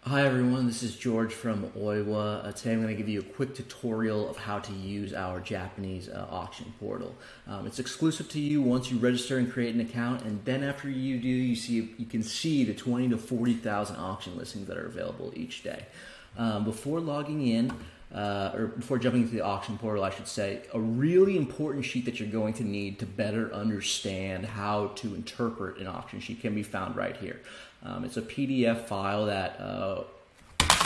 Hi everyone, this is George from OIWA. Today I'm going to give you a quick tutorial of how to use our Japanese auction portal. It's exclusive to you once you register and create an account, and then after you do, you can see the 20 to 40,000 auction listings that are available each day. Before logging in, or before jumping into the auction portal, I should say, a really important sheet that you're going to need to better understand how to interpret an auction sheet can be found right here. It's a PDF file that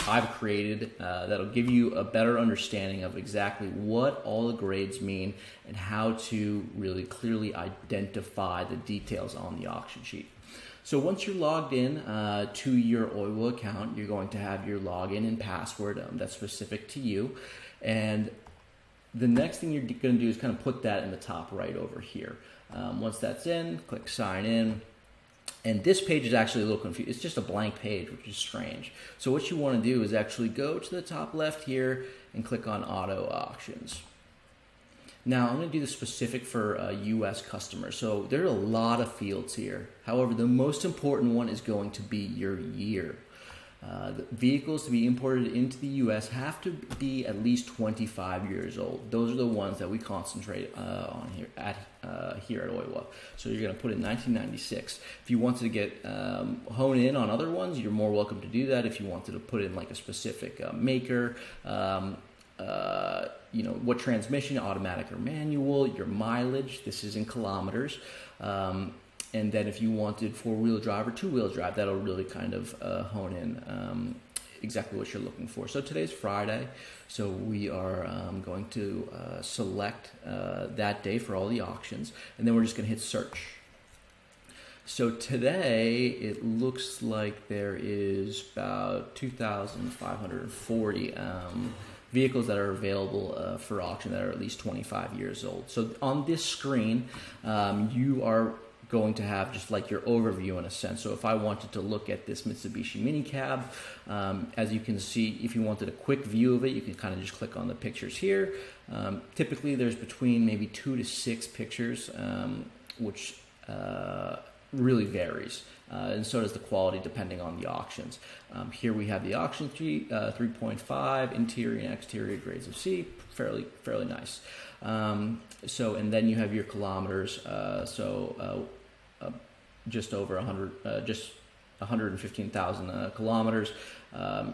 I've created that'll give you a better understanding of exactly what all the grades mean and how to really clearly identify the details on the auction sheet. So once you're logged in to your OIWA account, you're going to have your login and password that's specific to you. And the next thing you're going to do is kind of put that in the top right over here. Once that's in, click sign in. And this page is actually a little confused. It's just a blank page, which is strange. So what you want to do is actually go to the top left here and click on auto auctions. Now, I'm going to do this specific for US customers. So there are a lot of fields here. However, the most important one is going to be your year. The vehicles to be imported into the US have to be at least 25 years old. Those are the ones that we concentrate on here at OIWA. So you're going to put in 1996. If you wanted to get hone in on other ones, you're more welcome to do that. If you wanted to put in like a specific maker, you know, what transmission, automatic or manual, your mileage, this is in kilometers. And then if you wanted four-wheel drive or two-wheel drive, that'll really kind of hone in exactly what you're looking for. So today's Friday, so we are going to select that day for all the auctions, and then we're just going to hit search. So today, it looks like there is about 2,540 vehicles that are available for auction that are at least 25 years old. So on this screen, you are going to have just like your overview in a sense. So if I wanted to look at this Mitsubishi mini cab, as you can see, if you wanted a quick view of it, you can kind of just click on the pictures here. Typically there's between maybe 2 to 6 pictures, which really varies. And so does the quality depending on the auctions. Here we have the auction sheet, 3.5, interior and exterior grades of C, fairly nice. So, and then you have your kilometers, just over 100, just 115,000 kilometers.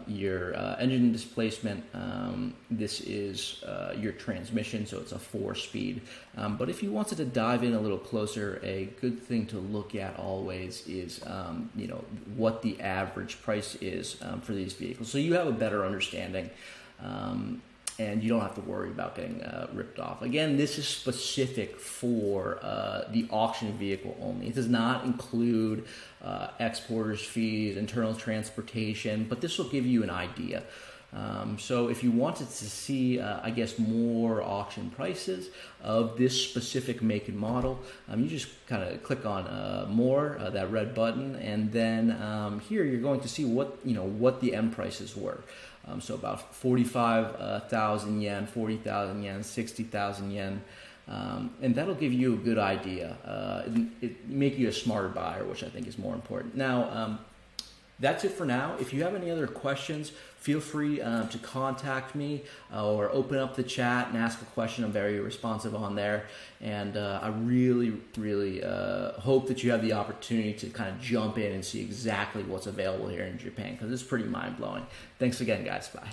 Your engine displacement, this is your transmission, so it's a 4-speed. But if you wanted to dive in a little closer, a good thing to look at always is you know, what the average price is for these vehicles, so you have a better understanding. And you don't have to worry about getting ripped off. Again, this is specific for the auction vehicle only. It does not include exporters fees, internal transportation, but this will give you an idea. So if you wanted to see, I guess, more auction prices of this specific make and model, you just kind of click on more, that red button, and then here you're going to see what the end prices were. So about 45,000 yen, 40,000 yen, 60,000 yen. And that'll give you a good idea. It make you a smarter buyer, which I think is more important. Now, that's it for now. If you have any other questions, feel free to contact me or open up the chat and ask a question. I'm very responsive on there. And I really hope that you have the opportunity to kind of jump in and see exactly what's available here in Japan, because it's pretty mind-blowing. Thanks again, guys. Bye.